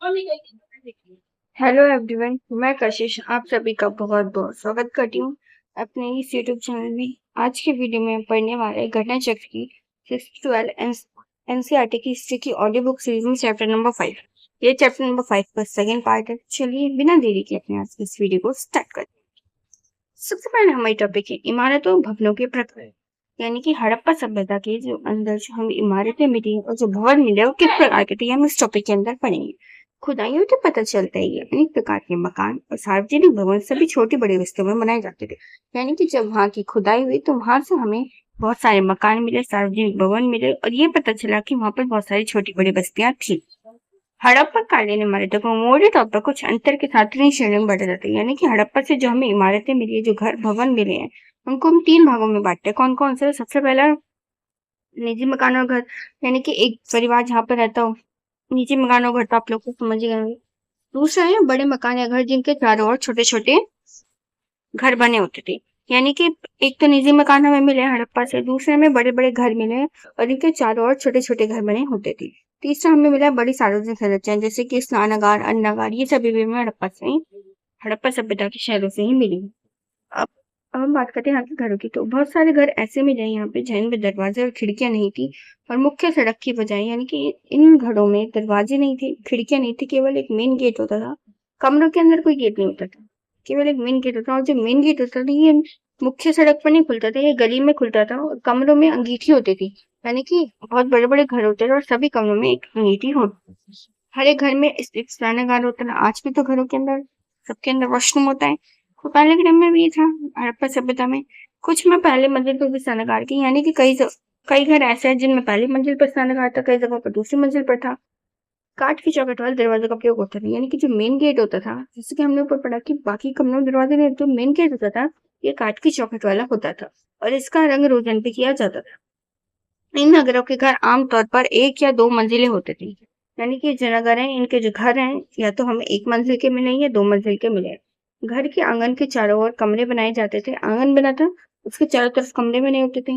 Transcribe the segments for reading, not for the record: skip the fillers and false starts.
Hello everyone, मैं कशिश आप सभी का बहुत बहुत स्वागत करती हूँ अपने इस यूट्यूब चैनल में। आज की वीडियो में पढ़ने वाले घटना चक्र की 6 to 12 एनसीईआरटी की हिस्ट्री की ऑडियो बुक सीरीज में चैप्टर नंबर 5। ये चैप्टर नंबर 5 का सेकेंड पार्ट है। चलिए बिना देरी के अपने आज की इस वीडियो को स्टार्ट करते हैं। सबसे पहले हमारी टॉपिक है इमारतों भवनों के प्रकार, यानी कि हड़प्पा सभ्यता के जो अंदर जो हमें इमारतें मिली और जो भवन मिले वो किस प्रकार के थे, हम इस टॉपिक के अंदर पढ़ेंगे। खुदाइयों से पता चलता है कि अनेक प्रकार के मकान और सार्वजनिक भवन सभी छोटी बड़ी बस्तियों में बनाए जाते थे। यानी कि जब वहां की खुदाई हुई तो वहां से हमें बहुत सारे मकान मिले, सार्वजनिक भवन मिले और ये पता चला कि वहां पर बहुत सारी छोटी बड़ी बस्तियां थी। हड़प्पा कालीन इमारतों को मोटे तौर पर कुछ अंतर के साथ तीन श्रेणियों में बांटा जाता है। यानी कि हड़प्पा से जो हमें इमारतें मिली है, जो घर भवन मिले हैं, उनको हम तीन भागों में बांटते हैं। कौन कौन से? सबसे पहला निजी मकान और घर, यानी कि एक परिवार जहाँ पर रहता हो। निजी मकान और घर तो आप लोग को समझ ही गए होंगे। दूसरा है बड़े मकान या घर जिनके चारों ओर छोटे छोटे घर बने होते थे। यानी कि एक तो निजी मकान हमें मिले हड़प्पा से, दूसरे में बड़े बड़े घर मिले और इनके चारों ओर छोटे छोटे घर बने होते थे। तीसरा हमें मिला बड़ी सार्वजनिक संरचना जैसे कि स्नानागार, अन्नागार, ये सभी भी हमें हड़प्पा सभ्यता के शहरों से ही मिली। अब अब हम बात करते हैं यहाँ के घरों की। तो बहुत सारे घर ऐसे मिले यहाँ पे जिनमें दरवाजे और खिड़कियां नहीं थी और मुख्य सड़क की बजाय, यानी कि इन घरों में दरवाजे नहीं थे, खिड़कियां नहीं थी, केवल एक मेन गेट होता था। कमरों के अंदर कोई गेट नहीं होता था, केवल एक मेन गेट होता था। और जो मेन गेट होता था ये मुख्य सड़क पर नहीं खुलता था, ये गली में खुलता था और कमरों में अंगीठी होती थी। यानी कि बहुत बड़े बड़े घर होते थे और सभी कमरों में एक अंगीठी होती थी। हर एक घर में एक स्नानागार होता था। आज भी तो घरों के अंदर सबके अंदर वॉशरूम होता है, तो पहले के टाइम में भी ये था हड़प्पा सभ्यता में। कुछ में पहले मंजिल पर भी स्नानागार की, यानी कि कई घर ऐसे हैं जिनमें पहली मंजिल पर स्नानागार था, कई जगहों पर दूसरी मंजिल पर था। काठ की चौखट वाले दरवाजे का प्रयोग होता था, यानी कि जो मेन गेट होता था, जैसे कि हमने ऊपर पढ़ा कि बाकी कमरों में दरवाजे नहीं, जो मेन गेट होता था ये काठ की चौखट वाला होता था और इसका रंग रोगन भी किया जाता था। इन नगरों के घर आमतौर पर एक या दो मंजिलें होते थे। यानी कि जो नगर हैं इनके जो घर हैं या तो हमें एक मंजिल के मिले या दो मंजिल के मिले। घर के आंगन के चारों ओर कमरे बनाए जाते थे। आंगन बना था, उसके चारों तरफ कमरे बने होते थे।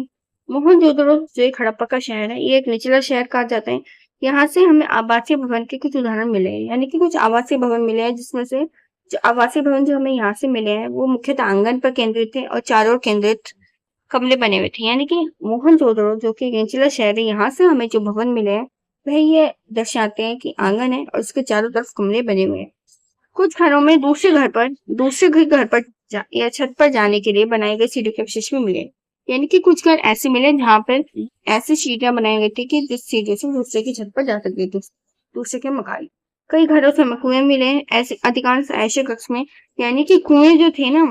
मोहनजोदड़ो जो एक हड़प्पा का शहर है, ये एक निचला शहर कहा जाता है। यहाँ से हमें आवासीय भवन के कुछ उदाहरण मिले हैं, यानी कि कुछ आवासीय भवन मिले हैं जिसमें से जो आवासीय भवन जो हमें यहाँ से मिले हैं वो मुख्यतः आंगन पर केंद्रित थे और चारों ओर केंद्रित कमरे बने हुए थे। यानी कि मोहनजोदड़ो जो कि एक निचला शहर है, यहाँ से हमें जो भवन मिले हैं वह ये दर्शाते हैं कि आंगन है और उसके चारों तरफ कमरे बने हुए हैं। कुछ घरों में या छत पर जाने के लिए बनाए गए सीढ़ियों के अवशेष भी मिले। यानी कि कुछ घर ऐसे मिले जहाँ पर ऐसी सीढ़ियां बनाई गई थी कि जिस सीढ़ी से दूसरे की छत पर जा सकते थे, दूसरे के मकान। कई घरों से हमें कुएं मिले हैं, ऐसे अधिकांश ऐसे कक्ष में। यानी कि कुएं जो थे ना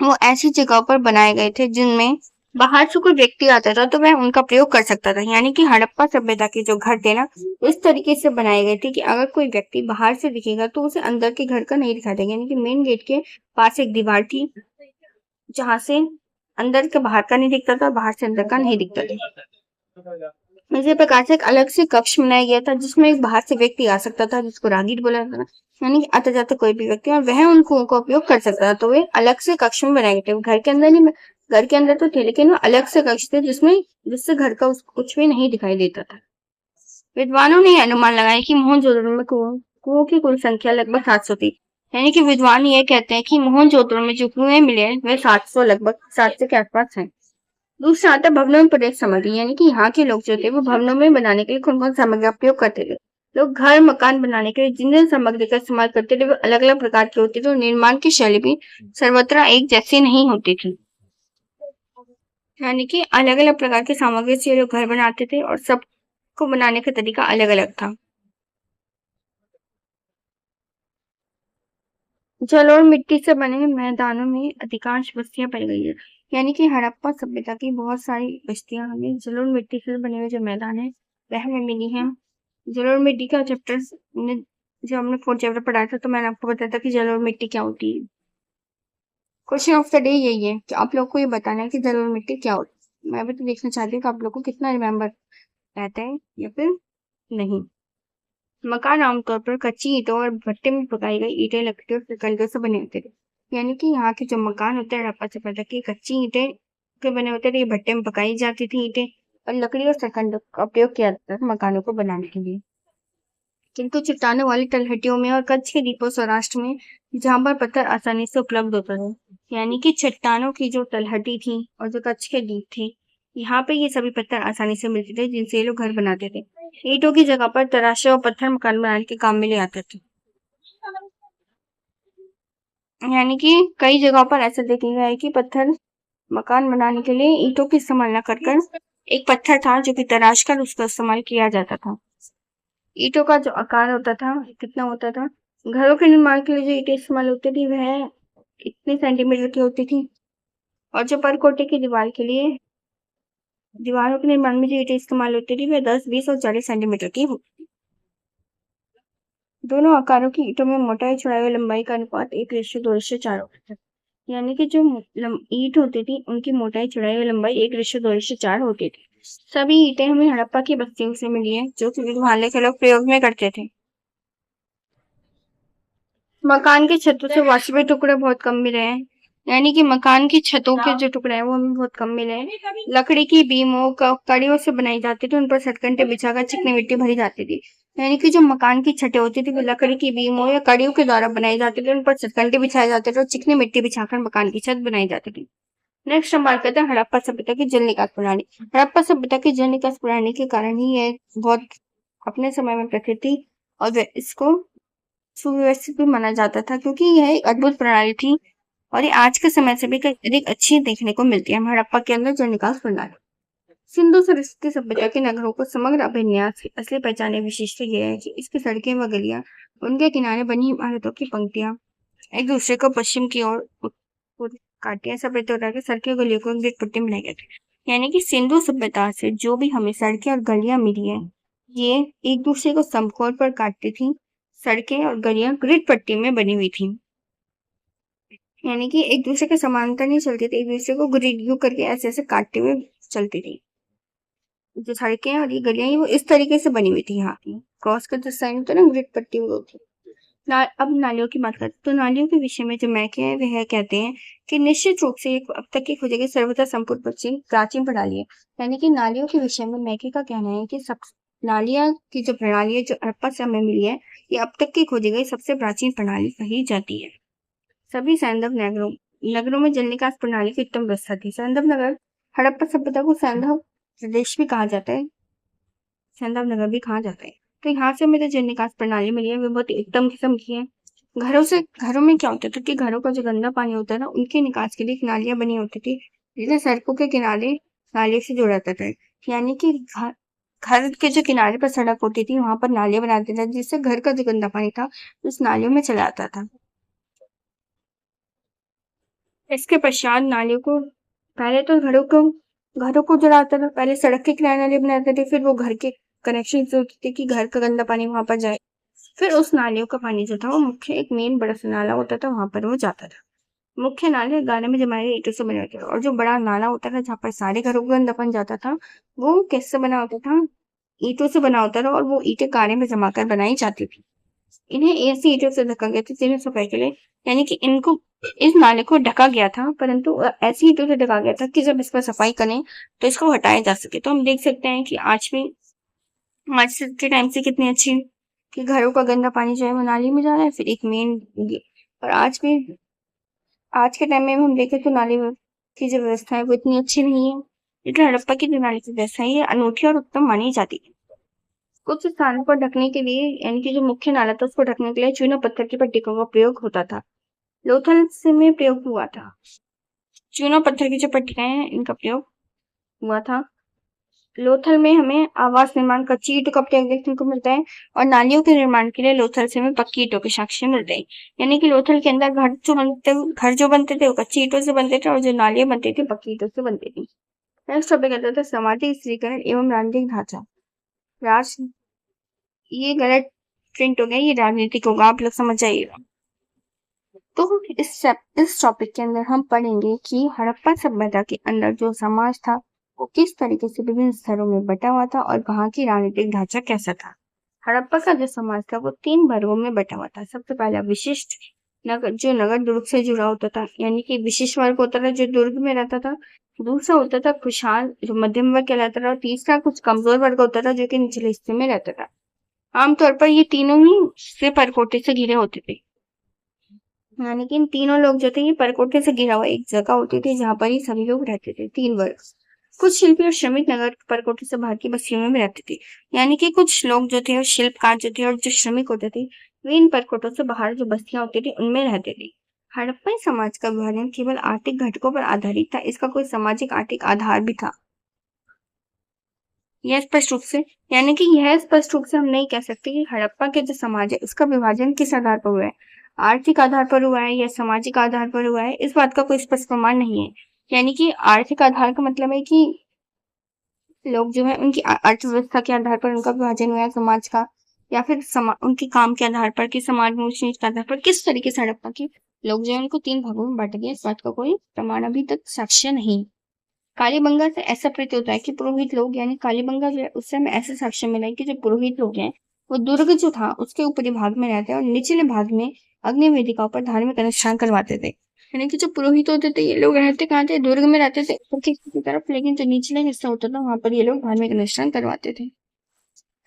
वो ऐसी जगह पर बनाए गए थे जिनमें बाहर से कोई व्यक्ति आता था तो वह उनका प्रयोग कर सकता था। यानी कि हड़प्पा सभ्यता के जो घर थे ना इस तरीके से बनाए गए थे कि अगर कोई व्यक्ति बाहर से दिखेगा तो उसे अंदर के घर का नहीं दिखाई देगा। यानी कि मेन गेट के पास एक दीवार थी जहां से अंदर के बाहर का नहीं दिखता था, बाहर से अंदर का नहीं दिखता था। इसी प्रकार से एक अलग से कक्ष बनाया गया था जिसमें एक बाहर से व्यक्ति आ सकता था जिसको राहगीर बोला जाता था। यानी कि आता जाता कोई भी व्यक्ति और वह उन कुओं का उपयोग कर सकता था। तो वे अलग से कक्ष में बनाए गए थे, घर के अंदर नहीं, घर के अंदर तो थे लेकिन वो अलग से कक्ष थे जिससे घर का कुछ भी नहीं दिखाई देता था। विद्वानों ने अनुमान लगाया कि मोहनजोदड़ो में कुओं की कुल संख्या लगभग 700 थी। यानी कि विद्वान ये कहते हैं कि मोहनजोदड़ो में जो कुएं मिले हैं वे 700 लगभग 700 के आसपास हैं। दूसरा आता है भवनों में प्रयुक्त सामग्री, यानी कि यहाँ के लोग जो थे वो भवनों में बनाने के लिए कौन कौन सामग्री का प्रयोग करते थे। लोग घर मकान बनाने के लिए जिन जिन सामग्री का इस्तेमाल करते थे वो अलग अलग प्रकार की होती थी और निर्माण की शैली भी सर्वत्र एक जैसी नहीं होती थी। यानी कि अलग अलग प्रकार की सामग्री से लोग घर बनाते थे और सबको बनाने का तरीका अलग अलग था। जल और मिट्टी से बने मैदानों में अधिकांश बस्तियां पाई गई है। यानी कि हड़प्पा सभ्यता की बहुत सारी बस्तियां हमें जल और मिट्टी से बने हुए जो मैदान है वह हमें मिली है। जल और मिट्टी का चैप्टर जब हमने 4th चैप्टर पढ़ाया था तो मैंने आपको बताया था कि जल और मिट्टी क्या होती है। क्वेश्चन ऑफ द डे यही है कि आप लोग को ये बताना है कि जल और मिट्टी क्या होती है। मैं भी तो देखना चाहती हूँ कि आप लोग को कितना रिमेम्बर रहता है या फिर नहीं। मकान आमतौर पर कच्ची ईंटों और भट्टे में पकाई गई ईंटें, लकड़ी और फिकल्टियों से बने होते थे। यानी कि यहाँ के जो मकान होते हैं हड़प्पा सभ्यता की कच्ची ईंटें के बने होते थे, ये भट्टे में पकाई जाती थी ईंटें और लकड़ी और फिकल्टियों का उपयोग किया जाता था मकानों को बनाने के लिए। किंतु चट्टानों वाली तलहटियों में और कच्छ के द्वीपों सौराष्ट्र में जहां पर पत्थर आसानी से उपलब्ध होता था, यानी कि चट्टानों की जो तलहटी थी और जो कच्छ के द्वीप थे, यहाँ पे ये सभी पत्थर आसानी से मिलते थे जिनसे ये लोग घर बनाते थे। ईंटों की जगह पर तराशे और पत्थर मकान बनाने के काम में ले आते थे। यानी कि कई जगहों पर ऐसा देखा गया है कि पत्थर मकान बनाने के लिए ईंटों की इस्तेमाल न कर एक पत्थर था जो कि तराश कर उसका इस्तेमाल किया जाता था। ईंटों का जो आकार होता था कितना होता था, घरों के निर्माण के लिए जो ईंटें इस्तेमाल होती थी वह इतने सेंटीमीटर की होती थी, और जो परकोटे की दीवार के लिए दीवारों के निर्माण में जो ईंटें इस्तेमाल होती थी वह 10, 20 और 40 सेंटीमीटर की होती थी। दोनों आकारों की ईंटों में मोटाई, चौड़ाई और लंबाई का अनुपात 1:2:4 होता था। यानी कि जो ईंट होती थी उनकी मोटाई, चौड़ाई और लंबाई 1:2:4 होती थी। सभी ईंटें हमें हड़प्पा की बस्तियों से मिली है जो कि विद्वालय के लोग प्रयोग में करते थे। मकान की छतों से वाशवी टुकड़े बहुत कम मिले हैं, यानी कि मकान की छतों के जो टुकड़े हैं वो हमें बहुत कम मिले हैं। लकड़ी की बीमों कड़ियों से बनाई जाती थी, उन पर सटकंटे बिछाकर चिकनी मिट्टी भरी जाती थी। यानी कि जो मकान की छतें होती थी वो लकड़ी की बीमों या कड़ियों के द्वारा बनाई जाती थी, उन पर सटकंटे बिछाए जाते थे और चिकनी मिट्टी बिछाकर मकान की छत बनाई जाती थी। नेक्स्ट हम बात करते हैं हड़प्पा सभ्यता की जल निकास प्रणाली। हड़प्पा सभ्यता की जल निकास प्रणाली के कारण ही यह बहुत अपने समय में प्रकृति और इसको सुव्यवस्थित भी माना जाता था, क्योंकि यह एक अद्भुत प्रणाली थी और ये आज के समय से भी अधिक अच्छी देखने को मिलती है हड़प्पा के अंदर जल निकास प्रणाली। सिंधु सरस्वती सभ्यता के नगरों को समग्र अभिन्यास की असली पहचान विशिष्ट यह है कि इसकी सड़कें व गलियां, उनके किनारे बनी इमारतों की पंक्तियां एक दूसरे को पश्चिम की ओर काटियां ऐसा प्रतीत होता है कि सड़कें गलियों को ग्रिड पट्टी बनाई गई थी। यानी कि सिंधु सभ्यता से जो भी हमें सड़कें और गलियां मिली है, ये एक दूसरे को समकोण पर काटती थी। सड़कें और गलियां ग्रिड पट्टी में बनी हुई थी, यानी कि एक दूसरे के समांतर नहीं चलती थी, एक दूसरे को ग्रिड यू करके ऐसे ऐसे काटते हुए चलती थी। जो सड़कें और ये गलियां वो इस तरीके से बनी हुई थी, यहाँ की क्रॉस का जो साइन होता है ना, ग्रिड पट्टी वो थी। अब नालियों की बात करते हैं, तो नालियों के विषय में जो मैके हैं वह कहते हैं कि निश्चित रूप से अब तक की खोजी गई सर्वथा संपूर्ण प्राचीन प्रणाली है। यानी कि नालियों के विषय में मैके का कहना है कि सब नालियां की जो प्रणाली है जो हड़प्पा से हमें मिली है, ये अब तक की खोजी गई सबसे प्राचीन प्रणाली कही जाती है। सभी सैंधव नगरों में जल निकास प्रणाली की उत्तम व्यवस्था थी। सैंधव नगर हड़प्पा सभ्यता को सैंधव प्रदेश भी कहा जाता है, सैंधव नगर भी कहा जाता है। तो यहाँ से हमें जो जल निकास प्रणाली मिली है वो बहुत उत्तम किस्म की है। घरों में क्या होता था कि घरों का जो गंदा पानी होता है ना, उनके निकास के लिए नालियां बनी होती थी, जिसे सड़कों के किनारे नालियों से जोड़ा जाता था। यानी कि घर के जो किनारे पर सड़क होती थी वहां पर नालियां बनाते थे, जिससे घर का जो गंदा पानी था उस नालियों में चला आता था। इसके पश्चात नालियों को पहले तो घरों को जुड़ाता था, पहले सड़क के किनारे नाली बनाते थे, फिर वो घर के कनेक्शन से होते थे कि घर का गंदा पानी वहां पर जाए, फिर उस नालियों का पानी जो था वो मुख्य एक मेन बड़ा सा नाला होता था वहां पर वो जाता था। मुख्य नाले गाने में जमाए ईंटों से बने होते थे, और जो बड़ा नाला होता था जहाँ पर सारे घरों का गंदा पानी जाता था वो कैसे बना होता था, ईंटों से बना होता था, और वो ईंटें गाने में जमा कर बनाई जाती थी। इन्हें ऐसी ईंटों से ढका गया था जिन्हें सफाई के लिए, यानी कि इनको इस नाले को ढका गया था, परंतु ऐसी ईंटों से ढका गया था कि जब इस पर सफाई करें तो इसको हटाया जा सके। तो हम देख सकते हैं कि आज के टाइम से कितनी अच्छी कि घरों का गंदा पानी जो है वो नाली में जा रहा है, फिर एक मेन। और आज के टाइम में हम देखें तो नाली की जो व्यवस्था है वो इतनी अच्छी नहीं है, इसलिए हड़प्पा की जो नाली की व्यवस्था है ये अनूठी और उत्तम मानी जाती है। कुछ स्थानों पर ढकने के लिए, यानी कि जो मुख्य नाला था उसको ढकने के लिए चूना पत्थर की पट्टिकों का प्रयोग होता था। लोथल से में प्रयोग हुआ था। चूना पत्थर की जो पट्टिकाएं हैं इनका प्रयोग हुआ था। लोथल में हमें आवास निर्माण कच्ची ईंटों का प्रयोग देखने को मिलता है, और नालियों के निर्माण के लिए लोथल से हमें पक्की ईंटों के साक्ष्य मिलते हैं। यानी कि लोथल के अंदर घर जो बनते थे वो कच्ची ईंटों से बनते थे, और जो नालियां बनती थी पक्की ईंटों से बनती थी। नेक्स्ट टॉपिक कहते थे सामाजिक स्त्रीकरण एवं राजनीतिक ढांचा। राज ये गलत प्रिंट हो गया, ये राजनीतिक होगा, आप लोग समझ जाइएगा। तो इस टॉपिक के अंदर हम पढ़ेंगे कि हड़प्पा सभ्यता के अंदर जो समाज था वो किस तरीके से विभिन्न स्तरों में बटा हुआ था और वहां की राजनीतिक ढांचा कैसा था। हड़प्पा का जो समाज था वो 3 वर्गों में बटा हुआ था। सबसे पहला विशिष्ट नगर दुर्ग से जुड़ा होता था, यानी कि विशिष्ट वर्ग होता था जो दुर्ग में रहता था। दूसरा होता था खुशहाल जो मध्यम वर्ग कहलाता था, और तीसरा कुछ कमजोर वर्ग होता था जो कि निचले हिस्से में रहता था। आमतौर पर ये तीनों ही से परकोटे से घिरे होते थे, यानी कि इन तीनों लोग जो थे ये परकोटे से घिरा हुआ एक जगह होती थी जहाँ पर ये सभी लोग रहते थे, 3 वर्ग। कुछ शिल्पी और श्रमिक नगर परकोटे से बाहर की बस्तियों में भी रहते थे, यानी कि कुछ लोग जो थे और शिल्पकार जो थे और जो श्रमिक होते थे वे इन परकोटों से बाहर जो बस्तियां होती थी उनमें रहते थे। हड़प्पन समाज का विभाजन केवल आर्थिक घटकों पर आधारित था, इसका कोई सामाजिक आर्थिक आधार भी था। यह स्पष्ट रूप से यानी कि यह स्पष्ट रूप से हम नहीं कह सकते कि हड़प्पा के जो समाज है उसका विभाजन किस आधार पर हुआ है, आर्थिक आधार पर हुआ है या सामाजिक आधार पर हुआ है, इस बात का कोई स्पष्ट प्रमाण नहीं है। यानी कि आर्थिक आधार का मतलब है कि लोग जो है उनकी अर्थव्यवस्था के आधार पर उनका विभाजन हुआ है समाज का, या फिर उनके काम के आधार पर कि समाज में ऊंच नीच के आधार पर किस तरीके से हड़प्पा के लोग जो है उनको 3 भागों में बांटा गया, इस बात का कोई प्रमाण अभी तक साक्ष्य नहीं। कालीबंगा से ऐसा प्रतीत होता है कि पुरोहित लोग यानी कालीबंगा जो है उस समय ऐसा साक्ष्य मिला है कि जो पुरोहित लोग हैं वो दुर्ग जो था उसके ऊपरी भाग में रहते हैं और निचले भाग में अग्नि वेदिकाओं पर धार्मिक अनुष्ठान करवाते थे। यानी कि जो पुरोहित होते थे ये लोग रहते कहाँ थे, दुर्ग में रहते थे ऊपर की तरफ, लेकिन जो निचले हिस्सा होता था वहां पर ये लोग धार्मिक अनुष्ठान करवाते थे।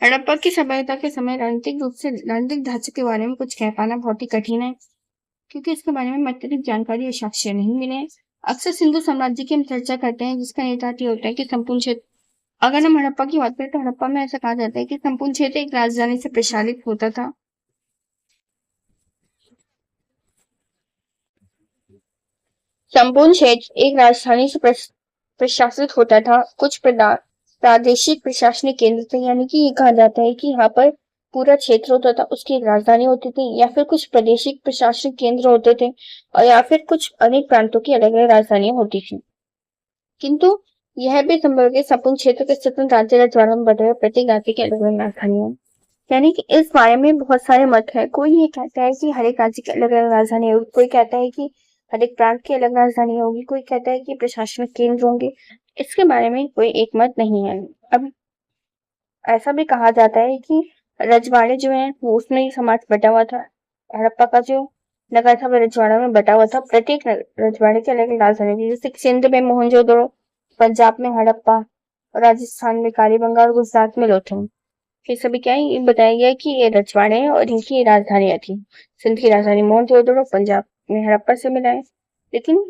हड़प्पा की सभ्यता के समय राजनीतिक रूप से राजनीतिक ढांचे के बारे में कुछ कह पाना बहुत ही कठिन है, क्योंकि इसके बारे में अत्यधिक जानकारी और साक्ष्य नहीं मिले हैं। अक्सर सिंधु साम्राज्य की हम चर्चा करते हैं जिसका नेतृत्व होता है कि संपूर्ण क्षेत्र, अगर हम हड़प्पा की बात करें तो हड़प्पा में ऐसा कहा जाता है कि संपूर्ण क्षेत्र एक राजधानी से प्रसारित होता था। संपूर्ण क्षेत्र एक राजधानी से प्रशासित होता था। कुछ प्रादेशिक प्रशासनिक केंद्र थे, यानी कि ये कहा जाता है कि यहाँ पर पूरा क्षेत्र होता था उसकी एक राजधानी होती थी, या फिर कुछ प्रादेशिक प्रशासनिक केंद्र होते थे, और या फिर कुछ अनेक प्रांतों की अलग अलग राजधानियां होती थी। किंतु यह भी संभव है कि संपूर्ण क्षेत्र के स्वतंत्र राज्य रजवाड़ों में बटे हुए प्रत्येक राज्य की अलग अलग राजधानियां, यानी कि इस बारे में बहुत सारे मत है। कोई ये कहता है कि हर एक राज्य की अलग अलग राजधानी होगी, कोई कहता है कि हर एक प्रांत की अलग राजधानी होगी, कोई कहता है कि प्रशासनिक केंद्र होंगे। इसके बारे में कोई एक मत नहीं है। अब ऐसा भी कहा जाता है कि रजवाड़े जो है वो उसमें ही समाज बटा हुआ था। हड़प्पा का जो नगर था वो रजवाड़ा में बटा हुआ था, प्रत्येक रजवाड़े की अलग अलग राजधानी थी। जैसे सिंध में मोहनजोदड़ो, पंजाब में हड़प्पा, और राजस्थान में कालीबंगा और गुजरात में लोथल। ये सभी क्या है, ये बताया गया कि ये रजवाड़े हैं और इनकी राजधानियां थी। सिंध की राजधानी मोहनजोदड़ो, पंजाब में हड़प्पा से मिला है। लेकिन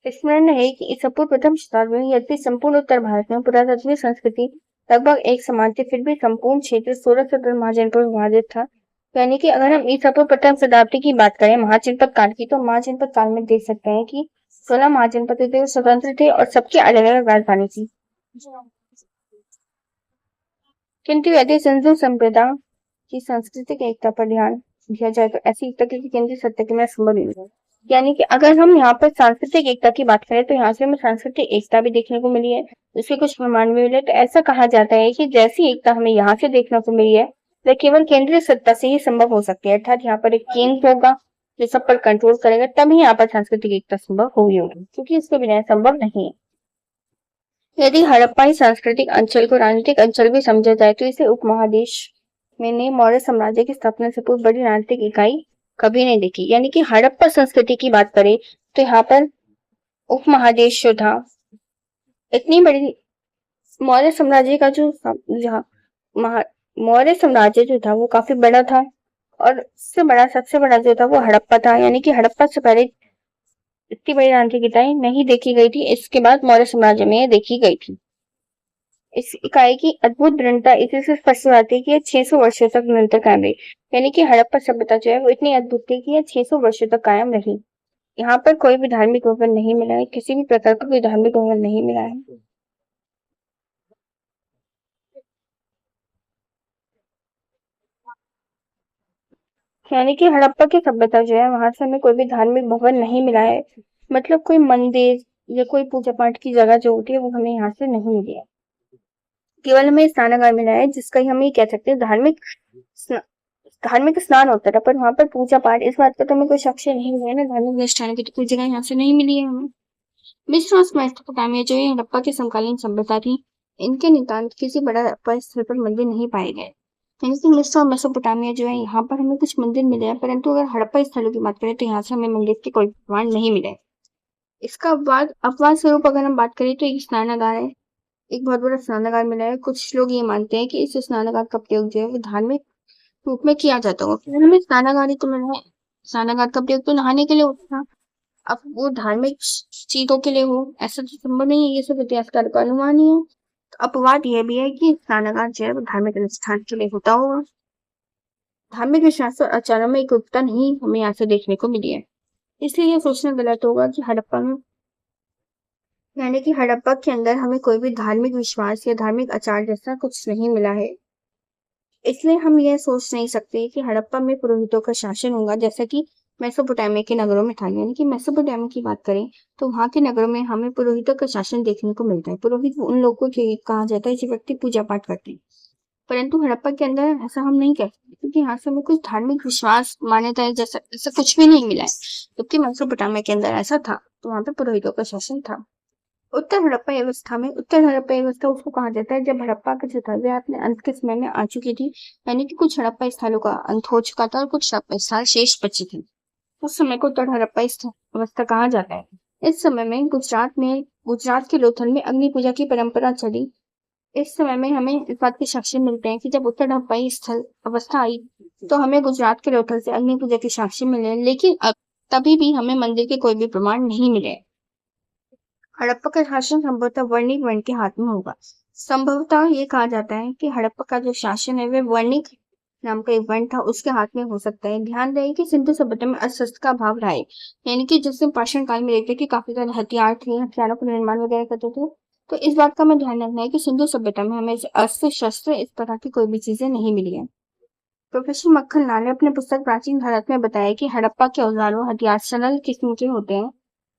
स्मरण है कि इस पूर्व प्रथम शताब्दी में यद्यपि संपूर्ण उत्तर भारत में पुरातत्वीय संस्कृति लगभग एक समान थी, फिर भी संपूर्ण क्षेत्र 16 महाजनपद में विभाजित था। यानी कि अगर हम ईसा पूर्व प्रथम शताब्दी की बात करें महाजनपद काल की, तो महाजनपद काल में देख सकते हैं कि 16 महाजनपद थे, स्वतंत्र थे और सबकी अलग अलग राजधानी थी। किंतु यदि सिंधु संप्रदा की सांस्कृतिक एकता पर ध्यान दिया जाए तो ऐसी एकता किसी केंद्रीय सत्ता के में संभव नहीं है। यानी कि अगर हम यहाँ पर सांस्कृतिक एकता की बात करें तो यहाँ से हमें सांस्कृतिक एकता भी देखने को मिली है, उसके कुछ प्रमाण भी मिले। तो ऐसा कहा जाता है कि जैसी एकता हमें यहाँ से देखने को मिली है वह केवल केंद्रीय सत्ता से ही संभव हो सकती है, अर्थात यहाँ पर एक केंद्र होगा जो सब पर कंट्रोल करेगा, तभी यहाँ पर सांस्कृतिक एकता संभव होगी, क्योंकि इसके बिना संभव नहीं है। यदि हड़प्पाई सांस्कृतिक अंचल को राजनीतिक अंचल भी समझा जाए तो इसे उपमहादेश में ने मौर्य साम्राज्य की स्थापना से पूर्व बड़ी राजनीतिक इकाई कभी नहीं देखी। यानी कि हड़प्पा संस्कृति की बात करें तो यहाँ पर उपमहादेश जो था इतनी बड़ी, मौर्य साम्राज्य का जो मौर्य साम्राज्य जो था वो काफी बड़ा था, और उससे बड़ा सबसे बड़ा जो था वो हड़प्पा था। यानी कि हड़प्पा से पहले इतनी बड़ी राजनीतिक इकाई नहीं देखी गई थी, इसके बाद मौर्य साम्राज्य में देखी गई थी। इस इकाई की अद्भुत दृढ़ता इसी से स्पष्ट हो जाती है कि यह 600 वर्षों तक निरंतर कायम रही। यानी कि हड़प्पा सभ्यता जो है वो इतनी अद्भुत थी कि यह 600 वर्षों तक कायम रही। यहाँ पर कोई भी धार्मिक विवरण नहीं मिला है, किसी भी प्रकार का कोई धार्मिक विवरण नहीं मिला है। यानी कि हड़प्पा की सभ्यता जो है वहां से हमें कोई भी धार्मिक भवन नहीं मिला है, मतलब कोई मंदिर या कोई पूजा पाठ की जगह जो होती है वो हमें यहाँ से नहीं मिली है। केवल हमें स्नानागार मिला है जिसका ही हम ये कह सकते हैं धार्मिक स्नान होता था, पर वहां पर पूजा पाठ इस बात का तो हमें कोई साक्ष्य नहीं मिला है ना, धार्मिक अनुष्ठान की तो कोई जगह यहाँ से नहीं मिली है हमें। मिस्र और मेसोपोटामिया जो ये हड़प्पा की समकालीन सभ्यता थी, इनके नितांत किसी बड़ा स्थल पर मंदिर नहीं पाए गए। यानी कि मिस्र और मेसोपोटामिया जो है यहाँ पर हमें कुछ मंदिर मिले हैं, परंतु अगर हड़प्पा स्थलों की बात करें तो यहाँ से हमें मंदिर के कोई प्रमाण नहीं मिले। इसका अपवाद अपवाद स्वरूप अगर हम बात करें तो एक स्नानागार है, एक बहुत बड़ा स्नानागार मिला है। कुछ लोग ये मानते हैं कि इस स्नानागार का प्रयोग जो है वो धार्मिक रूप में किया जाता होगा। फिर हमें स्नानागार ही तो मिला है। स्नानागार का प्रयोग तो नहाने के लिए होता था। अब वो धार्मिक चीजों के लिए हो, ऐसा तो संभव नहीं है। ये सब इतिहासकार का अनुमान ही है। तो अपवाद यह भी है कि स्नानागार जो है वो धार्मिक अनुष्ठान के लिए होता होगा। धार्मिक विश्वास और आचारों में एकरूपता नहीं हमें यहाँ से देखने को मिली है। इसलिए ये सोचना गलत होगा कि हड़प्पा में यानी कि हड़प्पा के अंदर हमें कोई भी धार्मिक विश्वास या धार्मिक आचार जैसा कुछ नहीं मिला है। इसलिए हम यह सोच नहीं सकते कि हड़प्पा में पुरोहितों का शासन होगा जैसा कि मेसोपोटामिया के नगरों में था। यानी कि मेसोपोटामिया की बात करें तो वहां के नगरों में हमें पुरोहितों का शासन देखने को मिलता है। पुरोहित उन लोगों को कहा जाता है जो व्यक्ति पूजा पाठ करते हैं। परंतु हड़प्पा के अंदर ऐसा हम नहीं कह सकते, क्योंकि यहाँ से हमें कुछ धार्मिक विश्वास मान्यता है जैसा ऐसा कुछ भी नहीं मिला है। जबकि मेसोपोटामिया के अंदर ऐसा था, तो वहां पे पुरोहितों का शासन था। उत्तर हड़प्पा व्यवस्था उसको कहा जाता है जब हड़प्पा की सभ्यता अपने अंत के समय में आ चुकी थी। यानी कि कुछ हड़प्पा स्थलों का अंत हो चुका था और कुछ हड़प्पा स्थल शेष बचे थे। उस समय को उत्तर हड़प्पा अवस्था कहा जाता है। इस समय में गुजरात के लोथल में अग्नि पूजा की परंपरा चली। इस समय में हमें इस बात के साक्ष्य मिलते हैं कि जब उत्तर हड़प्पाई स्थल अवस्था आई तो हमें गुजरात के लोथल से अग्नि पूजा के साक्ष्य मिले, लेकिन अब तभी भी हमें मंदिर के कोई भी प्रमाण नहीं मिले। हड़प्पा का शासन संभवतः वर्णिक वर्ण के हाथ में होगा। संभवतः ये कहा जाता है कि हड़प्पा का जो शासन है वह वर्णिक नाम का एक वर्ण था उसके हाथ में हो सकता है। ध्यान रहे कि सिंधु सभ्यता में अस्त्र का अभाव रहा है। यानी कि जिसमें पाषाण काल में देखते कि काफी सारे हथियार थे, हथियारों का निर्माण वगैरह करते थे। तो इस बात का हमें ध्यान रखना है कि सिंधु सभ्यता में हमें अस्त्र शस्त्र इस प्रकार की कोई भी चीजें नहीं मिली है। प्रोफेसर मक्खन लाल ने अपने पुस्तक प्राचीन भारत में बताया कि हड़प्पा के औजारों हथियार सरल किस्म के होते हैं।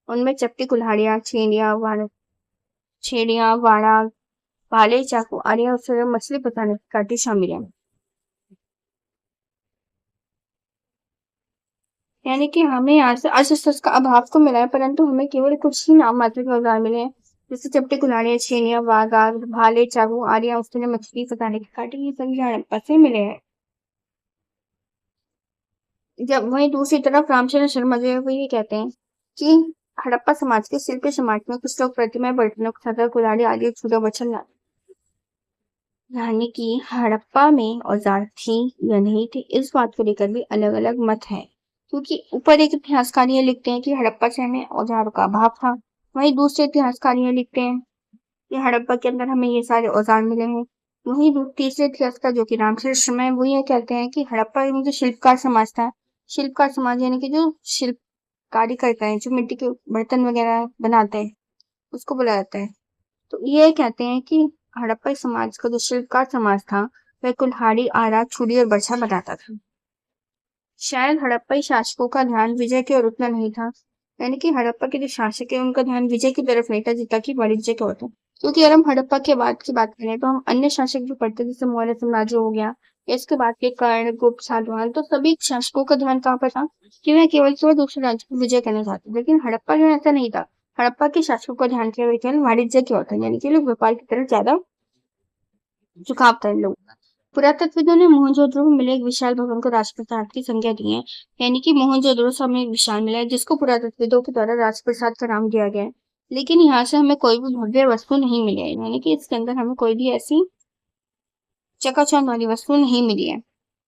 उनमें चपटी, कुल्हाड़ियां, छेड़ियां, वाड़ा, भाले, चाकू, आरिया और मछली पकाने की काठी शामिल है। यानी कि हमें यहाँ से अस्त्र का अभाव तो मिला है, परंतु हमें केवल कुछ ही नाम मात्र के औजार मिले हैं, जैसे चपटी, कुल्हाड़ियां, छेड़ियां, वागा, भाले, चाकू, आरिया और मछली पकाने की काठी, ये सभी हड़प्पा से मिले हैं। जब वहीं दूसरी तरफ रामचंद्र शर्मा जो है वो ये कहते हैं कि हड़प्पा समाज के शिल्प समाज में कुछ लोग प्रतिमा, बर्तनों, छतर, कुल्हाड़ी आदि छुरा बर्तन यानी कि हड़प्पा में औजार थी या नहीं थी, इस बात को लेकर भी अलग अलग मत है। क्योंकि ऊपर एक इतिहासकार ये लिखते हैं कि हड़प्पा शहर में औजारों का अभाव था, वहीं दूसरे इतिहासकार ये लिखते हैं कि हड़प्पा के अंदर हमें ये सारे औजार मिले हैं। वहीं तीसरे इतिहासकार जो कि रामचंद्र शर्मा है वो ये कहते हैं कि हड़प्पा में जो शिल्पकार समाज था, शिल्पकार समाज यानी कि जो शिल्पकारी करते हैं, जो मिट्टी के बर्तन वगैरह बनाते हैं, उसको बोला जाता है। तो ये कहते हैं कि हड़प्पा समाज का जो शिल्पकार समाज था वह कुल्हाड़ी, आरा, छुरी और बर्छा बनाता था। शायद हड़प्पाई शासकों का ध्यान विजय की ओर उतना नहीं था। यानी कि हड़प्पा के जो शासक है उनका ध्यान विजय की तरफ नहीं था जितना कि वाणिज्य की ओर था। क्योंकि अगर हम हड़प्पा के बाद की बात करें तो हम अन्य शासक जो पढ़ते जैसे मौर्य साम्राज्य हो गया, इसके बाद के कर्ण, गुप्त, सातवाहन, तो सभी शासकों का ध्यान कहाँ पर था कि वह केवल दूसरे राज्य को विजय करना चाहते। लेकिन हड़प्पा जो ऐसा नहीं था। हड़प्पा के शासकों का ध्यान केवल वाणिज्य की ओर था, यानी कि लोग व्यापार की तरफ ज्यादा झुकाव था इन लोगों का। पुरातत्वविदों ने मोहनजोदड़ो में मिले एक विशाल भवन को राजप्रसाद की संज्ञा दी है। यानी कि मोहनजोदड़ो से हमें एक विशाल मिला है जिसको पुरातत्वविदों के द्वारा राजप्रसाद का नाम दिया गया है। लेकिन यहाँ से हमें कोई भी भव्य वस्तु नहीं मिली है, यानी कि इसके अंदर हमें कोई भी ऐसी चकाचौंध वाली वस्तु नहीं मिली है।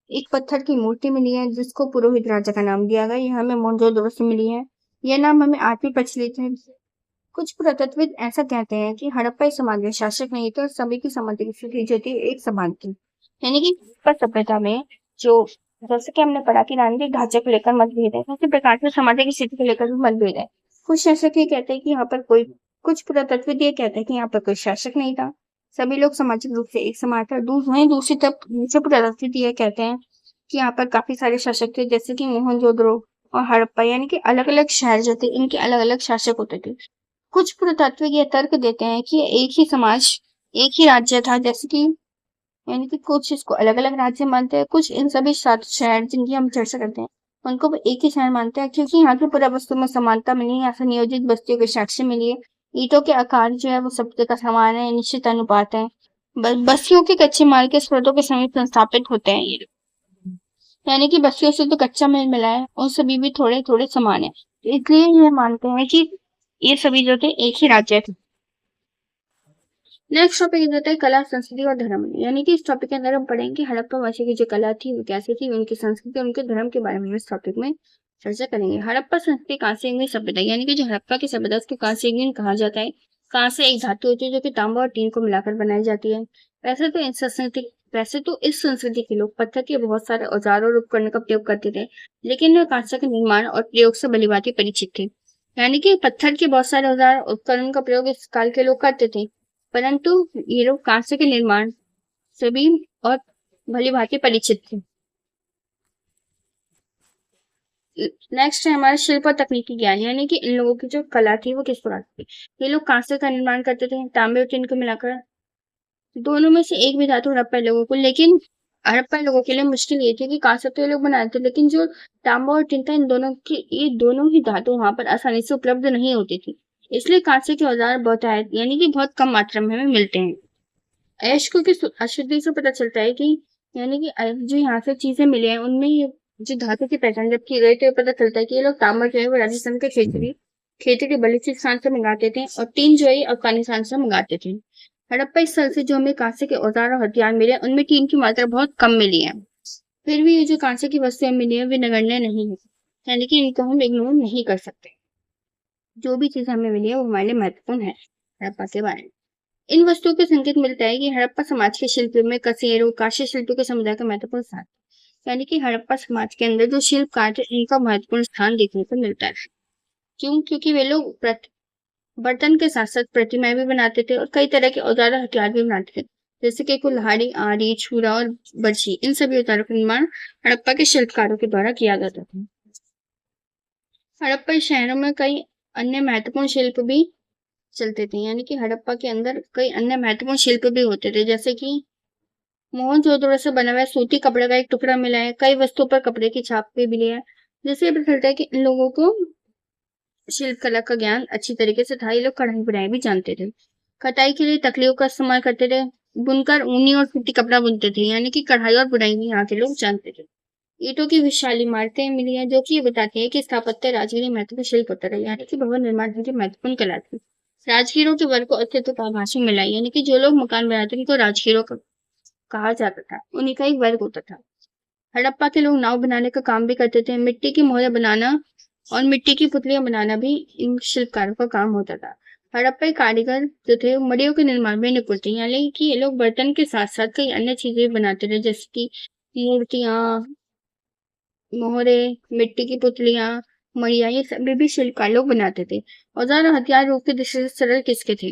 एक पत्थर की मूर्ति मिली है जिसको पुरोहित राजा का नाम दिया गया, यह हमें मोहनजोदड़ो से मिली है। यह नाम हमें आज भी प्रचलित है। कुछ पुरातत्वविद ऐसा कहते हैं कि हड़प्पा समाज में शासक नहीं थे और सभी की सामाजिक स्थिति जो थी एक समान थी। यानी कि हड़प्पा सभ्यता में जो जैसे कि हमने पढ़ा कि राजनीतिक ढांचे को लेकर मतभेद है, उसी प्रकार से सामाजिक स्थिति को लेकर भी मतभेद है। कुछ शासक ये कहते हैं कि यहाँ पर कुछ पुरातत्वविद ये कहते हैं कि यहाँ पर कोई शासक नहीं था, सभी लोग सामाजिक रूप से एक समान था। वहीं दूसरी तरफ दूसरे पुरातत्वविद ये कहते हैं कि यहाँ पर काफी सारे शासक थे जैसे कि मोहनजोदड़ो और हड़प्पा, यानी कि अलग अलग शहर जो थे इनके अलग अलग शासक होते थे। कुछ पुरातात्विक ये तर्क देते हैं कि एक ही समाज, एक ही राज्य था, जैसे कि यानी कि कुछ इसको अलग अलग राज्य मानते हैं, कुछ इन सभी सात शहर जिनकी हम चर्चा करते हैं उनको वो एक ही शहर मानते हैं, क्योंकि यहाँ की पुरावस्तु में समानता मिली, यहाँ से नियोजित बस्तियों के साक्ष्य मिली है। ईंटों के आकार जो है वो सब जगह समान है, निश्चित अनुपात है। बस्तियों के कच्चे माल के स्रोतों के समीप स्थापित होते हैं ये, यानी कि बस्तियों से तो कच्चा माल मिला है और सभी भी थोड़े थोड़े समान है, इसलिए ये मानते हैं कि ये सभी जो थे एक ही राज्य थे। नेक्स्ट टॉपिक इधर है कला, संस्कृति और धर्म, यानी कि इस टॉपिक के अंदर हम पढ़ेंगे हड़प्पा वासी की जो कला थी वो कैसी थी, उनकी संस्कृति, उनके धर्म के बारे में इस टॉपिक में चर्चा करेंगे। हड़प्पा संस्कृति कहाँ से आई सभ्यता, यानी कि जो हड़प्पा की सभ्यता उसको कहाँ से आई कहा जाता है। कहाँ से एक धातु होती है जो कि तांबा और टीन को मिलाकर बनाई जाती है। वैसे तो इस संस्कृति के लोग पत्थर के बहुत सारे औजार और उपकरण का प्रयोग करते थे, लेकिन वे कांसे के निर्माण और प्रयोग से भलीभांति परिचित थे। यानी कि पत्थर के बहुत सारे औजार उपकरण का प्रयोग इस काल के लोग करते थे, परंतु ये लोग कांसे के निर्माण से भी और भलीभांति परिचित थे। नेक्स्ट है हमारा शिल्प और तकनीकी ज्ञान, यानी कि इन लोगों की जो कला थी वो किस प्रकार थी। ये लोग कांसे का निर्माण करते थे तांबे और टीन को मिलाकर, दोनों में से एक भी धातु हड़प्पा लोगों को, लेकिन हड़प्पा लोगों के लिए मुश्किल ये थी कि कांसे तो ये लोग बनाए थे, लेकिन जो तांबा और टीन था ये दोनों ही धातु वहां पर आसानी से उपलब्ध नहीं होती थी, इसलिए कांसे के औजार बहुत आए, यानी कि बहुत कम मात्रा में हमें मिलते हैं। अयस्कों की अशुद्धि से पता चलता है कि, यानी कि जो यहाँ से चीजें मिली हैं उनमें जो धातु की पहचान जब की गई तो पता चलता है कि ये लोग तांबा जो है वो राजस्थान के खेतड़ी बलूचिस्तान से मंगाते थे और टीन जो है अफगानिस्तान से मंगाते थे। हड़प्पा स्थल से जो हमें कांसे के औजार और हथियार मिले उनमें टीन की मात्रा बहुत कम मिली है, फिर भी ये जो कांसे की वस्तुएं मिली है वे नगण्य नहीं है, यानी कि इनको हम इग्नोर नहीं कर सकते। जो भी चीज हमें मिली है वो हमारे लिए महत्वपूर्ण है हड़प्पा के बारे में। इन वस्तुओं के संकेत मिलता है कि हड़प्पा समाज के शिल्प में कसेरों कांस्य शिल्पियों के समुदाय का महत्वपूर्ण स्थान, यानी कि हड़प्पा समाज के अंदर जो शिल्पकार थे इनका महत्वपूर्ण स्थान देखने को मिलता है। क्यों? क्योंकि वे लोग बर्तन के साथ साथ प्रतिमाएं भी बनाते थे और कई तरह के औजार और हथियार भी बनाते थे, जैसे कि कुल्हाड़ी, आरी, छुरा और बर्छी। इन सभी औजारों का निर्माण हड़प्पा के शिल्पकारों के द्वारा किया जाता था। हड़प्पा शहरों में कई अन्य महत्वपूर्ण शिल्प भी चलते थे, यानी कि हड़प्पा के अंदर कई अन्य महत्वपूर्ण शिल्प भी होते थे, जैसे कि मोहनजोदड़ो से बना हुआ सूती कपड़े का एक टुकड़ा मिला है, कई वस्तुओं पर कपड़े की छाप भी मिली है, जिससे पता चलता है कि इन लोगों को शिल्प कला का ज्ञान अच्छी तरीके से था। ये लोग कढ़ाई बुनाई भी जानते थे, कटाई के लिए तकलियों का इस्तेमाल करते थे, बुनकर ऊनी और सूती कपड़ा बुनते थे, यानी कि कढ़ाई और बुनाई भी यहाँ के लोग जानते थे। ईंटों की विशाल इमारतें मिली है जो कि ये बताती है कि स्थापत्य राजकीय महत्व शिल्प होता रहा, यानी कि भवन निर्माण की महत्वपूर्ण कला थी। राजगीरों के वर्ग को अस्तित्व का आभास मिला, यानी कि जो लोग मकान बनाते थे उनको राजगीरों कहा जाता था, उन्हीं का एक वर्ग होता था। हड़प्पा के लोग नाव बनाने का काम भी करते थे, मिट्टी की मोहरें बनाना और मिट्टी की पुतलियां बनाना भी इन शिल्पकारों का काम होता था। हड़प्पा कारीगर जो थे मड़ियों के निर्माण में निपुण थे, यानी कि ये लोग बर्तन के साथ साथ कई अन्य चीजें बनाते थे, जैसे कि मूर्तियां, मोहरे, मिट्टी की पुतलियां, मड़िया, ये सभी भी शिल्पकार लोग बनाते थे। औजार और हथियार रूप की दृष्टि से सरल किसके थे,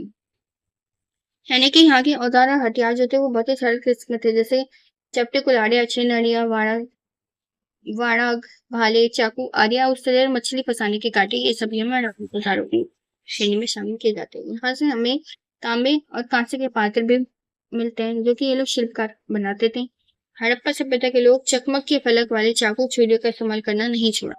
यानी कि यहाँ के औजार और हथियार जो थे वो बहुत ही सरल किस्म थे, जैसे चपटे, कुल्हाड़ी, अच्छी नड़िया, वाड़ग, भाले, चाकू आदि, उस तरह मछली फंसाने के कांटे, ये सभी हमें औजारों की श्रेणी में शामिल किए जाते हैं। यहाँ से हमें तांबे और कांसे के पात्र भी मिलते हैं जो कि ये लोग शिल्पकार बनाते थे। हड़प्पा सभ्यता के लोग चकमक के फलक वाले चाकू छुरियों का इस्तेमाल करना नहीं छोड़ा,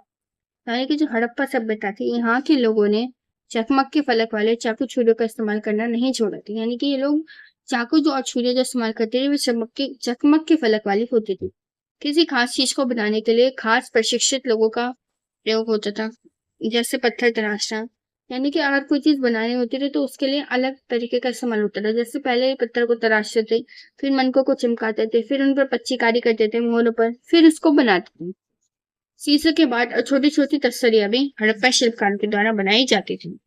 यानी कि जो हड़प्पा सभ्यता थी यहाँ के लोगों ने चकमक के फलक वाले चाकू छुरियों का इस्तेमाल करना नहीं छोड़ा था, यानी कि ये लोग चाकू जो और छुरियां जो इस्तेमाल करते थे वे चकमक के फलक वाली होती थी। किसी खास चीज को बनाने के लिए खास प्रशिक्षित लोगों का प्रयोग होता था, जैसे पत्थर तराशना, यानी कि अगर कोई चीज बनानी होती थी तो उसके लिए अलग तरीके का इस्तेमाल होता था, जैसे पहले पत्थर को तराशते थे, फिर मनकों को चिमकाते थे, फिर उन पर पच्चीकारी करते थे मोहरों पर, फिर उसको बनाते थे। शीशे के बाद और छोटी छोटी तस्तरियां भी हड़प्पा शिल्पकारों के द्वारा बनाई जाती थी।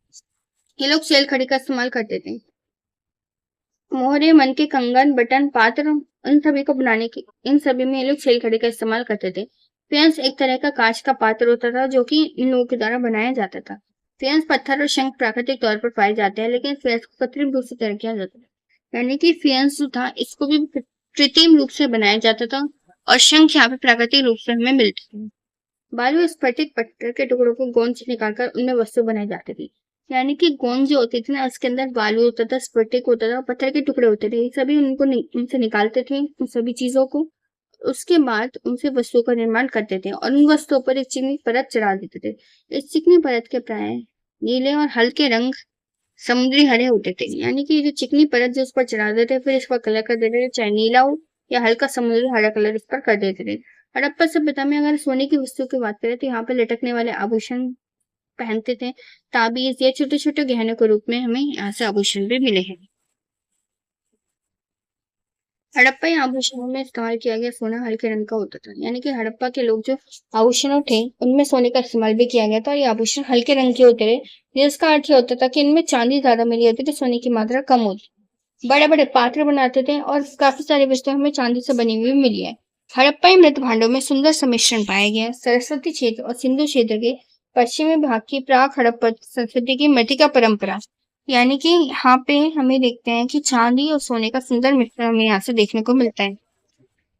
ये लोग सेल खड़ी का इस्तेमाल करते थे, मोहरे, मन के कंगन, बटन, पात्र, इन सभी में ये लोग सेल खड़ी का इस्तेमाल करते थे। फेंस एक तरह का कांच का पात्र होता था जो कि इन लोगों के द्वारा बनाया जाता था। फेंस, पत्थर और शंख प्राकृतिक तौर पर पाए जाते हैं, लेकिन फेंस को कृत्रिम रूप से तैयार किया जाता है, यानी कि फेंस जो था इसको भी कृत्रिम रूप से बनाया जाता था और शंख यहाँ पे प्राकृतिक रूप से हमें मिलते थे। बालू स्फटिक पत्थर के टुकड़ों को गोंद से निकालकर उनमें वस्तु बनाई जाती थी, यानी कि गोंद जो होती थी ना उसके अंदर बालू होता था, स्फटिक होता था, पत्थर के टुकड़े होते थे, सभी उनसे निकालते थे उन सभी चीजों को, उसके बाद उनसे वस्तुओं का निर्माण करते थे और उन वस्तुओं पर एक चिकनी परत चढ़ा देते थे। इस चिकनी परत के प्राय नीले और हल्के रंग समुद्री हरे होते थे, यानी कि जो चिकनी परत जो उस पर चढ़ा देते फिर इस पर कलर कर देते थे, चाहे नीला हो या हल्का समुद्री हरा कलर इस पर कर देते थे। हड़प्पा सभ्यता में अगर सोने की वस्तुओं की बात करें तो यहाँ पे लटकने वाले आभूषण पहनते थे, ताबीज या छोटे छोटे गहनों के रूप में हमें यहाँ से आभूषण भी मिले हैं। हड़प्पा आभूषणों में इस्तेमाल किया गया सोना हल्के रंग का होता था, यानी कि हड़प्पा के लोग जो आभूषण थे उनमें सोने का इस्तेमाल भी किया गया था और ये आभूषण हल्के रंग के होते थे, जिसका अर्थ ये होता था कि इनमें चांदी ज्यादा मिली होती थी, सोने की मात्रा कम होती। बड़े बड़े पात्र बनाते थे और काफी सारी वस्तुएं हमें चांदी से बनी हुई मिली है। हड़प्पाई मृत भांडों में सुंदर सम्मिश्रण पाया गया। सरस्वती क्षेत्र और सिंधु क्षेत्र के पश्चिमी भाग की प्राक हड़प्पा संस्कृति की मृतिका परंपरा, यानी कि यहाँ पे हमें देखते हैं कि चांदी और सोने का सुंदर मिश्रण हमें यहाँ से देखने को मिलता है।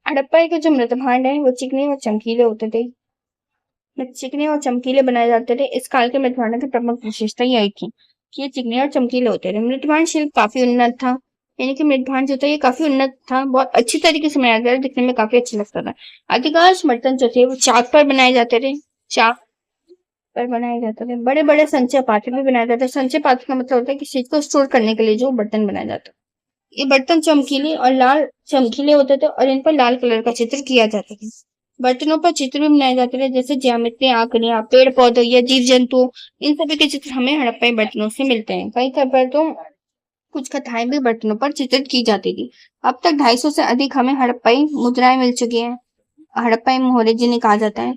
हड़प्पा के जो मृत भांड है वो चिकने और चमकीले होते थे। चिकने और चमकीले बनाए जाते थे। इस काल के मृत भांडों की प्रमुख विशेषता यही थी कि ये चिकने और चमकीले होते थे। मृत भांड शिल्प काफी उन्नत था, यानी कि मृत भांड जो था ये काफी उन्नत था, बहुत अच्छी तरीके से बनाया गया था, दिखने में काफी अच्छा लगता था। अधिकांश बर्तन जो थे वो चाक पर बनाए जाते थे। चाक पर बनाए जाते थे। बड़े बड़े संचय पात्र भी बनाए जाते थे। संचय पात्र का मतलब होता है किसी चीज को स्टोर करने के लिए जो बर्तन बनाया जाता है। ये बर्तन चमकीले और लाल चमकीले होते थे और इन पर लाल कलर का चित्र किया जाता था। बर्तनों पर चित्र भी बनाए जाते थे, जैसे ज्यामिति, आकृतियां, पेड़ पौधे या जीव जंतु। इन सभी के चित्र हमें हड़प्पाई बर्तनों से मिलते हैं। कई पर तो कुछ कथाएं भी बर्तनों पर चित्रित की जाती थी। अब तक 250 से अधिक हमें हड़प्पाई मुद्राएं मिल चुकी हैं। हड़प्पाई मोहरे जिन्हें कहा जाता है,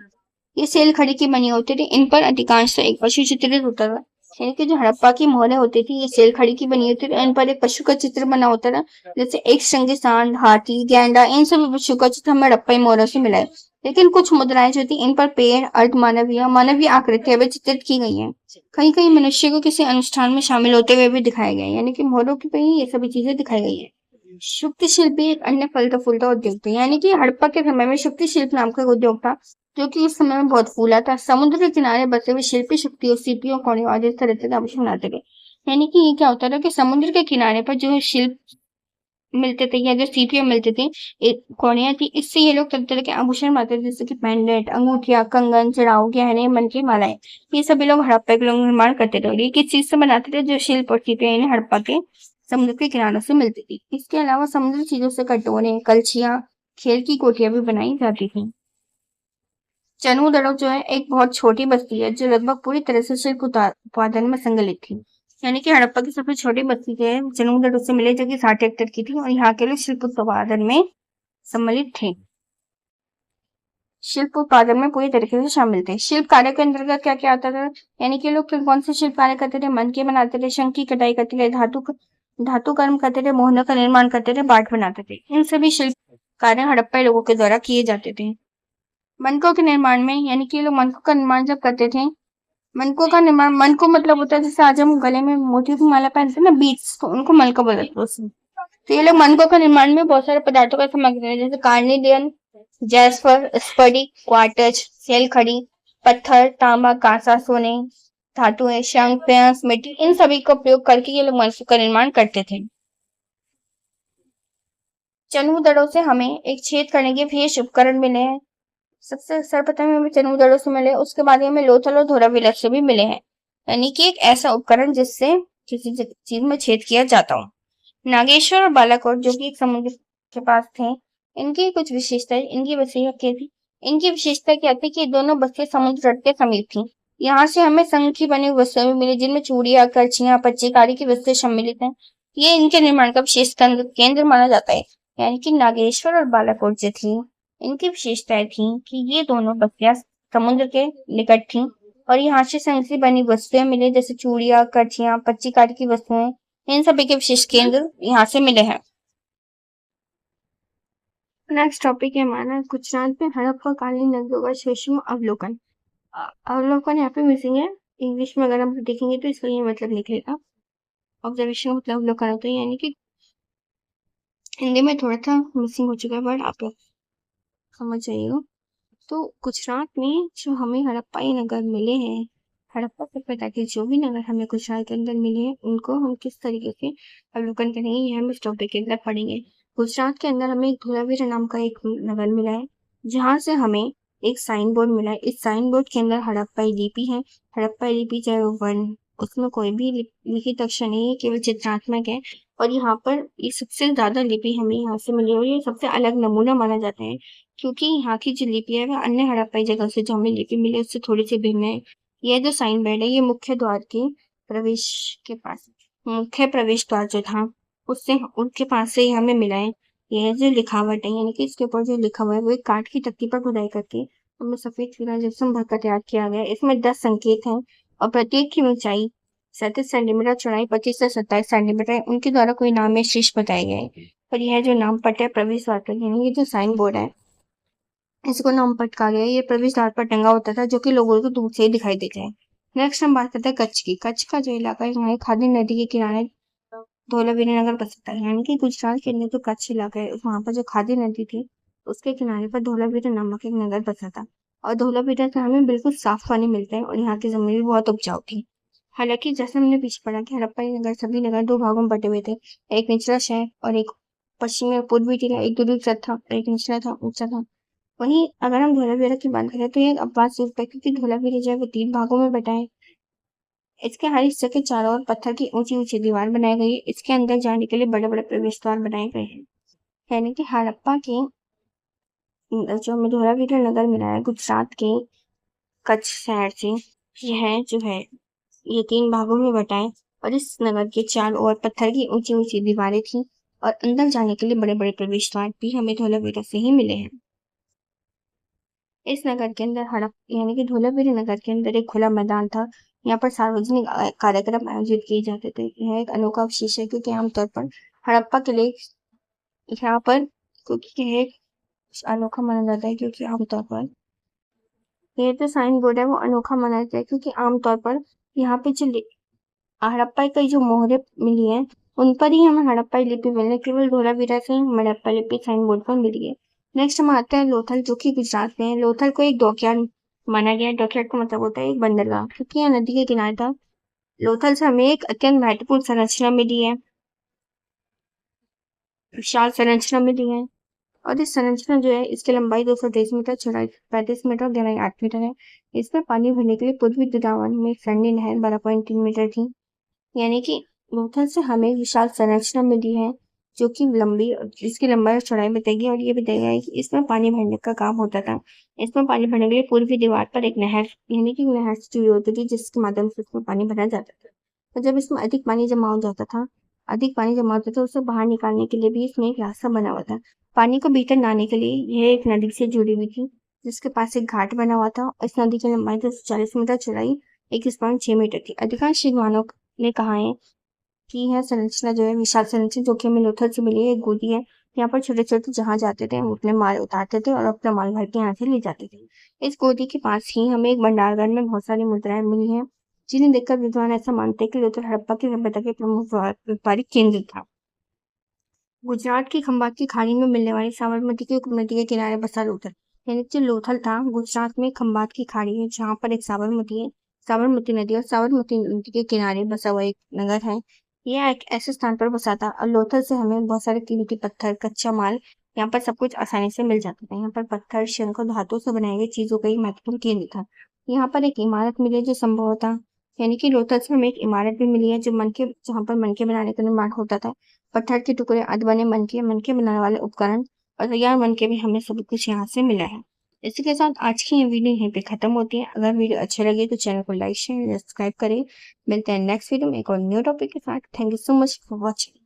ये सेल खड़ी की बनी होती थी। इन पर अधिकांश एक पशु चित्रित होता था, यानी कि जो हड़प्पा की मोहरें होती थी ये सेल खड़ी की बनी होती थी। इन पर एक पशु का चित्र बना होता था, जैसे एक श्रृंगी सांड, हाथी, गैंडा। इन सभी पशु का चित्र हमें हड़प्पाई मोहरों से मिला है। लेकिन कुछ मुद्राएं जो थी इन पर पेड़, अर्ध मानवीय, मानवीय आकृतियां भी चित्रित की गई हैं। कहीं कहीं मनुष्य को किसी अनुष्ठान में शामिल होते हुए भी दिखाया गया है, यानी कि मोहरों की पे ही ये सभी चीजें दिखाई गई है। शुक्ति शिल्प भी एक अन्य फलता फूलता उद्योग था, यानी कि हड़प्पा के समय में शुक्ति शिल्प नाम का एक उद्योग था, जो कि उस समय में बहुत फूला था। समुद्र के किनारे बसे हुए शिल्पी शक्तियों, सीपियों, कौड़ियों आदि तरह के आभूषण बनाते थे। यानी कि ये क्या होता था कि समुद्र के किनारे पर जो शिल्प मिलते थे या जो सीपियां मिलती थी, कौड़ियां थी, इससे ये लोग तरह तरह के आभूषण बनाते थे, जैसे कि पेंडेंट, अंगूठिया, कंगन, चढ़ाऊ, गहने, मन की मालाएं। ये सभी लोग हड़प्पा के लोग निर्माण करते थे। और ये किस चीज से बनाते थे? जो शिल्प और सीपियां इन्हें हड़प्पा के समुद्र के किनारों से मिलती थी। इसके अलावा समुद्री चीजों से कटोरे, कलछियां, खेल की कोठियां भी बनाई जाती थी। चनूदड़ो जो है एक बहुत छोटी बस्ती है जो लगभग पूरी तरह से शिल्प उत्पादन में संगलित थी। यानी कि हड़प्पा की सबसे छोटी बस्ती जो है चनूदड़ो से मिले, जो कि 60 हेक्टेयर की थी और यहाँ के लोग शिल्प उत्पादन में सम्मिलित थे। शिल्प उत्पादन में पूरी तरीके से शामिल थे। शिल्प कार्य के अंतर्गत क्या क्या आता था? यानी कि लोग कौन से शिल्प कार्य करते थे? मन के बनाते थे, शंख की कटाई करते थे, धातु कर्म करते थे, मोहनों का निर्माण करते थे, बाट बनाते थे। इन सभी शिल्प कार्य हड़प्पा लोगों के द्वारा किए जाते थे। मनकों के निर्माण में, यानी कि लोग मनकों का निर्माण जब करते थे, मनकों का निर्माण, मनकों मतलब होता है जैसे आज हम गले में मोती की माला पहनते हैं ना, बीट्स, तो उनको मनका बोलते हैं उसमें। तो ये लोग मनकों का निर्माण में बहुत सारे पदार्थों का इस्तेमाल करते हैं, जैसे कार्निडियन, जैस्पर, स्फटिक, क्वार्टज, सेल खड़ी, पत्थर, तांबा, कांसा, सोने, धातुएं, शंख, पेंस, मिट्टी, इन सभी का उपयोग करके ये लोग मनकों का निर्माण करते थे। चनूदड़ों से हमें एक छेद करने के विशेष उपकरण मिले हैं। सबसे सर्वप्रथम हमें चनूदड़ों से मिले, उसके बाद हमें लोथल और धोराविलक से भी मिले हैं, यानी कि एक ऐसा उपकरण जिससे किसी चीज में छेद किया जाता हो। नागेश्वर और बालाकोट जो कि एक समुद्र के पास थे, इनकी कुछ विशेषताएं, इनकी विशेषता क्या थी? इनकी विशेषता क्या थी कि दोनों बस्तियां समुद्र तट के समीप थी। यहाँ से हमें संघ की बनी वस्तुएं भी मिली, जिनमें चूड़ियां, करछियां, पच्चीकारी की वस्तुएं सम्मिलित हैं। ये इनके निर्माण का विशेष केंद्र माना जाता है। यानी कि नागेश्वर और बालाकोट जो थी, इनकी विशेषताएं थी कि ये दोनों बस्तियां समुद्र के निकट थी और यहाँ से संघ से बनी वस्तुएं मिली, जैसे चूड़ियां, करछियां, पच्चीकारी की वस्तुएं। इन सभी के विशेष केंद्र यहाँ से मिले हैं। नेक्स्ट टॉपिक है हमारा गुजरात में हड़प्पा कालीन नगरों का सूक्ष्म अवलोकन। अवलोकन यहाँ पे मिसिंग है, इंग्लिश में अगर हम देखेंगे तो इसका ये मतलब लिखेगा। ऑब्जर्वेशन का मतलब अवलोकन होता है, यानी कि हिंदी में थोड़ा सा मिसिंग हो चुका है, बट आप लोग समझ जाइएगा। तो गुजरात में जो हमें हड़प्पाई नगर मिले हैं, हड़प्पा सभ्यता के जो भी नगर हमें गुजरात के अंदर मिले हैं, उनको हम किस तरीके से अवलोकन करेंगे, ये हम इस टॉपिक के अंदर पढ़ेंगे। गुजरात के अंदर हमें एक धोलावीरा नाम का एक नगर मिला है, जहाँ से हमें एक साइन बोर्ड मिला है। इस साइन बोर्ड के अंदर हड़प्पाई लिपि है। हड़प्पाई लिपि चाहे वो वर्ण, उसमें कोई भी लिखित अक्षर नहीं है, केवल चित्रात्मक है। और यहाँ पर ये सबसे ज्यादा लिपि हमें यहाँ से मिली और ये सबसे अलग नमूना माना जाता है, क्योंकि यहाँ की जो लिपि है वह अन्य हड़प्पाई जगह से जो हमें लिपि मिली उससे थोड़ी सी भिन्न है। यह जो साइन बोर्ड है ये मुख्य द्वार के प्रवेश के पास, मुख्य प्रवेश द्वार जो था उससे, उनके पास से ही हमें मिला है। ये जो लिखावट है यानी कि इसके ऊपर जो लिखा हुआ है वो एक काठ की तख्ती पर खुदाई करके हमें सफेद चूना जिप्सम भरकर तैयार किया गया है। इसमें 10 संकेत हैं और प्रत्येक की ऊंचाई 37 सेंटीमीटर, चौड़ाई 25 से 27 सेंटीमीटर है। उनके द्वारा कोई नाम या शीर्ष बताए गए हैं। और यह जो नाम पट है प्रवेश द्वार पर, यानी ये जो साइन बोर्ड है इसको नाम पट कहा गया है। ये प्रवेश द्वार पर टंगा होता था जो कि लोगों को दूर से ही दिखाई दे जाए। नेक्स्ट हम बात करते हैं कच्छ की। कच्छ का जो इलाका है यहाँ खादी नदी के किनारे धोलावीरा नगर बसता है, यानी कि गुजरात के अंदर जो कच्छ इलाका है वहाँ पर जो खादी नदी थी उसके किनारे पर धोलावीरा नामक एक नगर बसा था। और धोलावीरा से हमें बिल्कुल साफ पानी मिलता है और यहाँ की जमीन भी बहुत उपजाऊ थी। हालांकि जैसे हमने पीछे पढ़ा कि हड़प्पा नगर सभी नगर दो भागों में बटे हुए थे, एक निचला शहर और एक पश्चिमी और पूर्वी टीला, एक दूरी था और एक निचला था, ऊंचा था। वहीं अगर हम धोलावीरा की बात करें तो ये अपवाद सिर्फ है क्योंकि धोलावीरा जो है वो 3 भागों में बटा है। इसके हर हिस्से के चारों ओर पत्थर की ऊंची ऊंची दीवार बनाई गई है। इसके अंदर जाने के लिए बड़े बड़े प्रवेश द्वार बनाए गए हैं। यानी कि हड़प्पा के जो हमें धोलावीरा नगर मिला है गुजरात के कच्छ शहर से, यह जो है ये 3 भागों में बटा है और इस नगर के चारों ओर पत्थर की ऊंची ऊंची दीवारें थी और अंदर जाने के लिए बड़े बड़े प्रवेश द्वार भी हमें धोलावीरा से ही मिले हैं। इस नगर के अंदर हड़प यानी कि धोलावीरा नगर के अंदर एक खुला मैदान था। यहाँ पर सार्वजनिक कार्यक्रम आयोजित किए जाते थे। यह एक अनोखा विशेष है क्योंकि आमतौर पर हड़प्पा के लिए यहाँ पर क्योंकि यह एक अनोखा माना जाता है क्योंकि आमतौर पर ये जो साइन बोर्ड है वो अनोखा माना जाता है क्योंकि आमतौर पर यहाँ पे जो हड़प्पा की जो मोहरें मिली हैं उन पर ही हमें हड़प्पा लिपि मिली है। केवल धोलावीरा से ही हमें हड़प्पा लिपि साइन बोर्ड पर मिली है। नेक्स्ट हम आते हैं लोथल, जो कि गुजरात में है। लोथल को एक डॉकयार्ड माना गया है। डॉकयार्ड का मतलब होता है एक बंदरगाह, क्योंकि यह नदी के किनारे था। लोथल से हमें एक अत्यंत महत्वपूर्ण संरचना मिली है, विशाल संरचना मिली है। और इस संरचना जो है इसकी लंबाई 223 मीटर, चौड़ाई 35 मीटर, गहराई 8 मीटर है। इसमें पानी भरने के लिए पूर्वी दिरावन में फरनी नहर 12.3 मीटर थी। यानी कि लोथल से हमें विशाल संरचना मिली है जो कि इसकी लंबाई और चौड़ाई बताएगी और ये बताएगा कि इसमें पानी भरने का काम होता था। इसमें पानी भरने के लिए पूर्वी दीवार पर एक नहर यानी कि नहर से जुड़ी होती थी जिसके माध्यम से इसमें पानी भरा जाता था। तो जब इसमें अधिक पानी जमा होता था उसे बाहर निकालने के लिए भी इसमें एक रास्ता बना हुआ था। पानी को भीतर लाने के लिए यह एक नदी से जुड़ी हुई थी जिसके पास एक घाट बना हुआ था। इस नदी की लंबाई 240 मीटर, चौड़ाई 21.6 मीटर थी। अधिकांश विद्वानों ने कहा है कि यह संरचना जो है विशाल संरचना जो कि हमें लोथल से मिली है, एक गोदी है। यहाँ पर छोटे छोटे जहाज आते थे, हम अपने माल उतारते थे और अपना माल भर के यहाँ से ले जाते थे। इस गोदी के पास ही हमें एक भंडारघर में बहुत सारी मुद्राएं मिली हैं जिन्हें देखकर विद्वान ऐसा मानते हैं कि लोथल हड़प्पा की सभ्यता के प्रमुख व्यापारिक केंद्र था। गुजरात की खंबात की खाड़ी में मिलने वाली साबरमती की उपनदी के किनारे बसा लोथल, यानी जो लोथल था गुजरात में खंबात की खाड़ी है जहाँ पर एक साबरमती है। साबरमती नदी और साबरमती नदी के किनारे बसा हुआ एक नगर है। यह एक ऐसे स्थान पर बसा था और लोथल से हमें बहुत सारे कीमती पत्थर, कच्चा माल, यहाँ पर सब कुछ आसानी से मिल जाता था। यहाँ पर पत्थर, शंख और धातु से बनाई गई चीजों का एक महत्वपूर्ण केंद्र था। यहाँ पर एक इमारत मिली है जो संभव था, यानी कि लोथल से हमें एक इमारत भी मिली है जहाँ पर मनके बनाने का निर्माण होता था। पत्थर के टुकड़े, आदि बने मनके बनाने वाले उपकरण और तैयार मनके भी हमें सब कुछ यहाँ से मिला है। इसी के साथ आज की ये वीडियो यहीं पे खत्म होती है। अगर वीडियो अच्छा लगे तो चैनल को लाइक, शेयर, सब्सक्राइब करें। मिलते हैं नेक्स्ट वीडियो में एक और न्यू टॉपिक के साथ। Thank you so much for watching.